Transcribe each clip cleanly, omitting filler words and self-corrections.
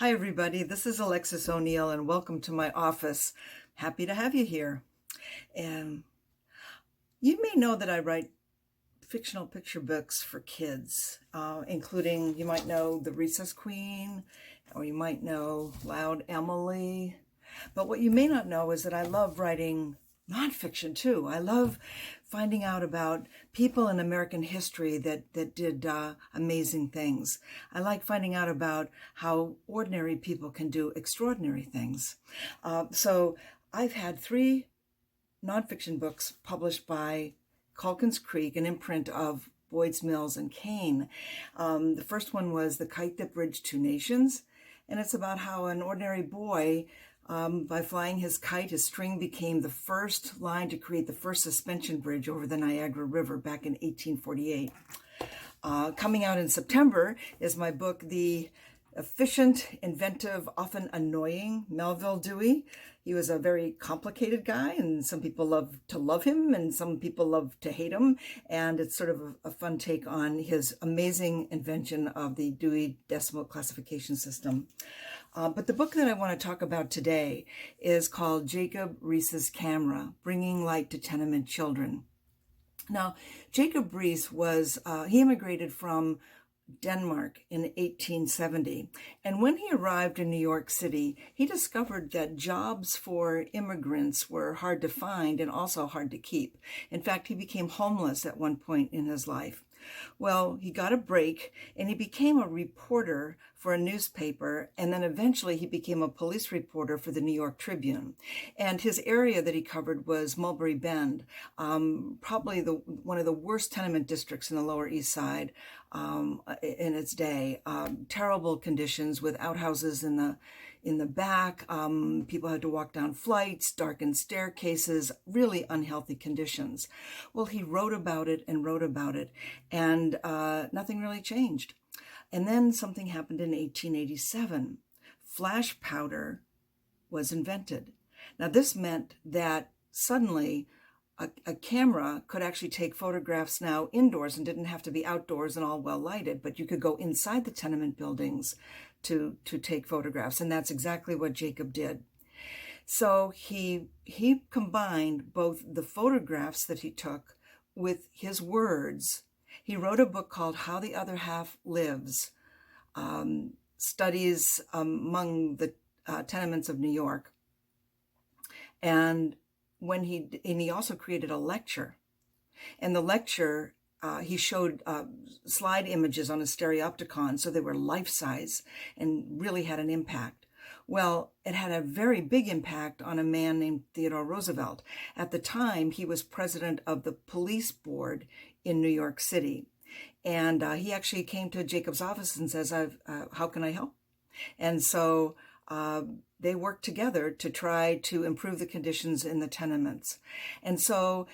Hi, everybody. This is Alexis O'Neill, and welcome to my office. Happy to have you here. And you may know that I write fictional picture books for kids, including, you might know The Recess Queen, or you might know Loud Emily. But what you may not know is that I love writing nonfiction too. I love finding out about people in American history that did amazing things. I like finding out about how ordinary people can do extraordinary things. So I've had 3 nonfiction books published by Calkins Creek, an imprint of Boyd's Mills and Kane. The first one was The Kite That Bridged Two Nations, and it's about how an ordinary boy, by flying his kite, his string became the first line to create the first suspension bridge over the Niagara River back in 1848. Coming out in September is my book, The Efficient, Inventive, Often Annoying Melville Dewey. He was a very complicated guy, and some people love to love him and some people love to hate him. And it's sort of a fun take on his amazing invention of the Dewey Decimal Classification System. But the book that I want to talk about today is called Jacob Riis's Camera, Bringing Light to Tenement Children. Now, Jacob Riis he immigrated from Denmark in 1870. And when he arrived in New York City, he discovered that jobs for immigrants were hard to find and also hard to keep. In fact, he became homeless at one point in his life. Well, he got a break and he became a reporter for a newspaper, and then eventually he became a police reporter for the New York Tribune. And his area that he covered was Mulberry Bend, probably one of the worst tenement districts in the Lower East Side in its day. Terrible conditions with outhouses in the back. People had to walk down flights, darkened staircases, really unhealthy conditions. Well, he wrote about it and wrote about it, and nothing really changed. And then something happened in 1887. Flash powder was invented. Now, this meant that suddenly a camera could actually take photographs now indoors and didn't have to be outdoors and all well lighted, but you could go inside the tenement buildings to take photographs. And that's exactly what Jacob did. So he combined both the photographs that he took with his words. He wrote a book called How the Other Half Lives, Studies Among the Tenements of New York. And he also created a lecture. And the lecture, he showed slide images on a stereopticon, so they were life-size and really had an impact. Well, it had a very big impact on a man named Theodore Roosevelt. At the time, he was president of the police board in New York City. And he actually came to Jacob's office and says, how can I help? And so they worked together to try to improve the conditions in the tenements. And so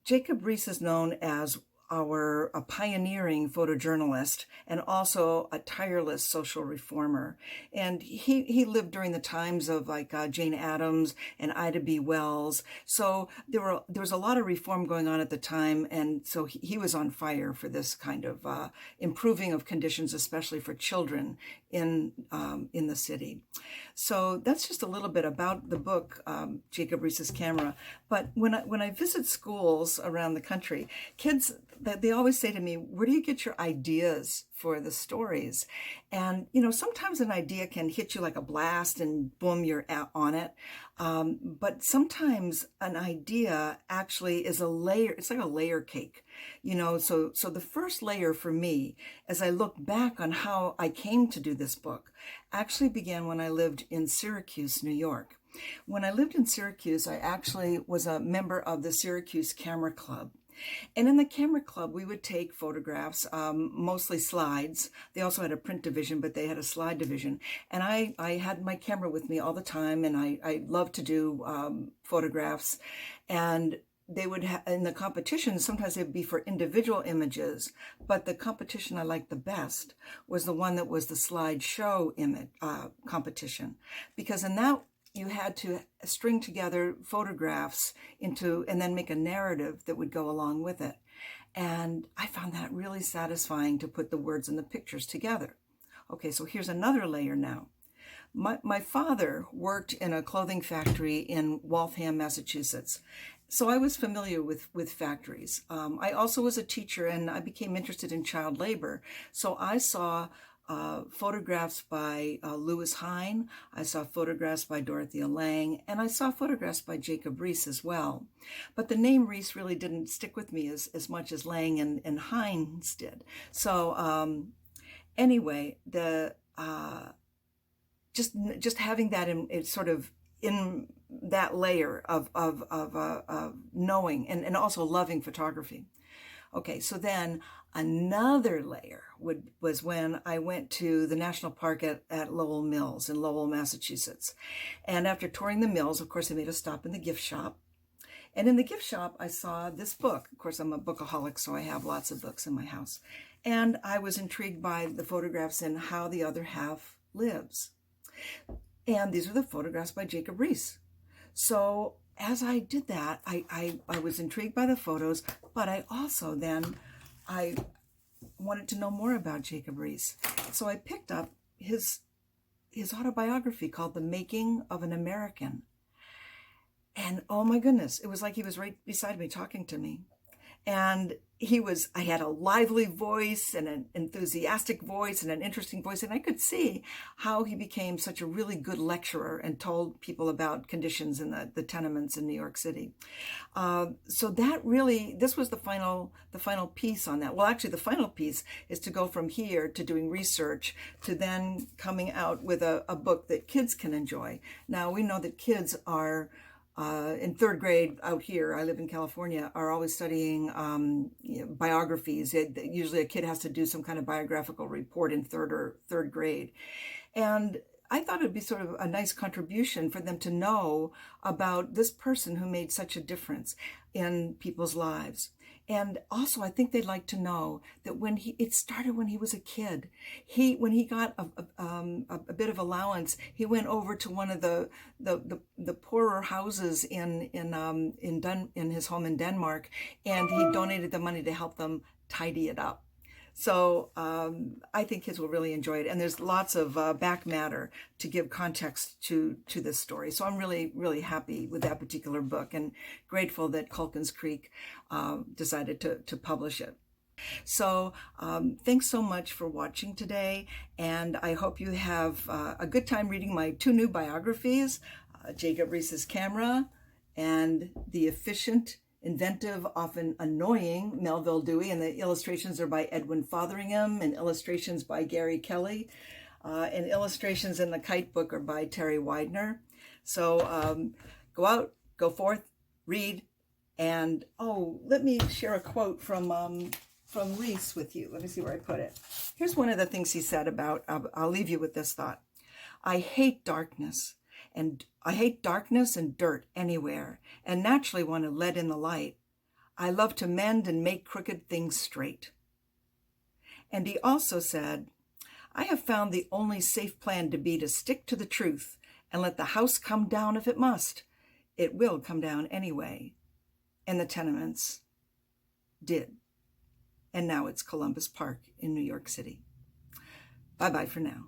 Jacob Riis is known as a pioneering photojournalist and also a tireless social reformer. And he lived during the times of Jane Addams and Ida B. Wells. So there was a lot of reform going on at the time. And so he was on fire for this kind of improving of conditions, especially for children in the city. So that's just a little bit about the book, Jacob Riis's Camera. But when I visit schools around the country, kids, they always say to me, where do you get your ideas for the stories? And, sometimes an idea can hit you like a blast and boom, you're on it. But sometimes an idea actually is a layer. It's like a layer cake, so the first layer for me, as I look back on how I came to do this book, actually began when I lived in Syracuse, New York. When I lived in Syracuse, I actually was a member of the Syracuse Camera Club. And in the camera club, we would take photographs, mostly slides. They also had a print division, but they had a slide division. And I had my camera with me all the time, and I loved to do photographs. And they would in the competition, sometimes they'd be for individual images, but the competition I liked the best was the one that was the slideshow image competition, because in that you had to string together photographs and then make a narrative that would go along with it. And I found that really satisfying to put the words and the pictures together. Okay, so here's another layer now. My father worked in a clothing factory in Waltham, Massachusetts. So I was familiar with factories. I also was a teacher, and I became interested in child labor. So I saw photographs by Louis Hine. I saw photographs by Dorothea Lange, and I saw photographs by Jacob Riis as well. But the name Riis really didn't stick with me as much as Lange and Hines did. So anyway, the just having that in it's sort of in that layer of knowing and also loving photography. Okay, so then another layer was when I went to the national park at Lowell Mills in Lowell, Massachusetts. And after touring the mills, of course, I made a stop in the gift shop. And in the gift shop, I saw this book. Of course, I'm a bookaholic, so I have lots of books in my house. And I was intrigued by the photographs in How the Other Half Lives. And these are the photographs by Jacob Riis. So as I did that, I was intrigued by the photos, but I also then, I wanted to know more about Jacob Riis. So I picked up his autobiography called The Making of an American. And oh my goodness, it was like he was right beside me talking to me. And I had a lively voice and an enthusiastic voice and an interesting voice. And I could see how he became such a really good lecturer and told people about conditions in the tenements in New York City. So that really, this was the final piece on that. Well, actually the final piece is to go from here to doing research to then coming out with a book that kids can enjoy. Now we know that kids are, in third grade out here, I live in California, are always studying biographies. Usually a kid has to do some kind of biographical report in third grade. And I thought it'd be sort of a nice contribution for them to know about this person who made such a difference in people's lives. And also, I think they'd like to know that it started when he was a kid. When he got a bit of allowance, he went over to one of the poorer houses in his home in Denmark, and he donated the money to help them tidy it up. So I think kids will really enjoy it. And there's lots of back matter to give context to this story. So I'm really, really happy with that particular book and grateful that Culkin's Creek decided to publish it. So thanks so much for watching today. And I hope you have a good time reading my two new biographies, Jacob Riis's Camera and The Efficient, Inventive, Often Annoying Melville Dewey, and the illustrations are by Edwin Fotheringham and illustrations by Gary Kelly, and illustrations in the Kite book are by Terry Widener. So go out, go forth, read, and let me share a quote from Riis with you. Let me see where I put it. Here's one of the things he said about, I'll leave you with this thought. I hate darkness. And I hate darkness and dirt anywhere, and naturally want to let in the light. I love to mend and make crooked things straight. And he also said, I have found the only safe plan to be to stick to the truth and let the house come down if it must. It will come down anyway. And the tenements did. And now it's Columbus Park in New York City. Bye-bye for now.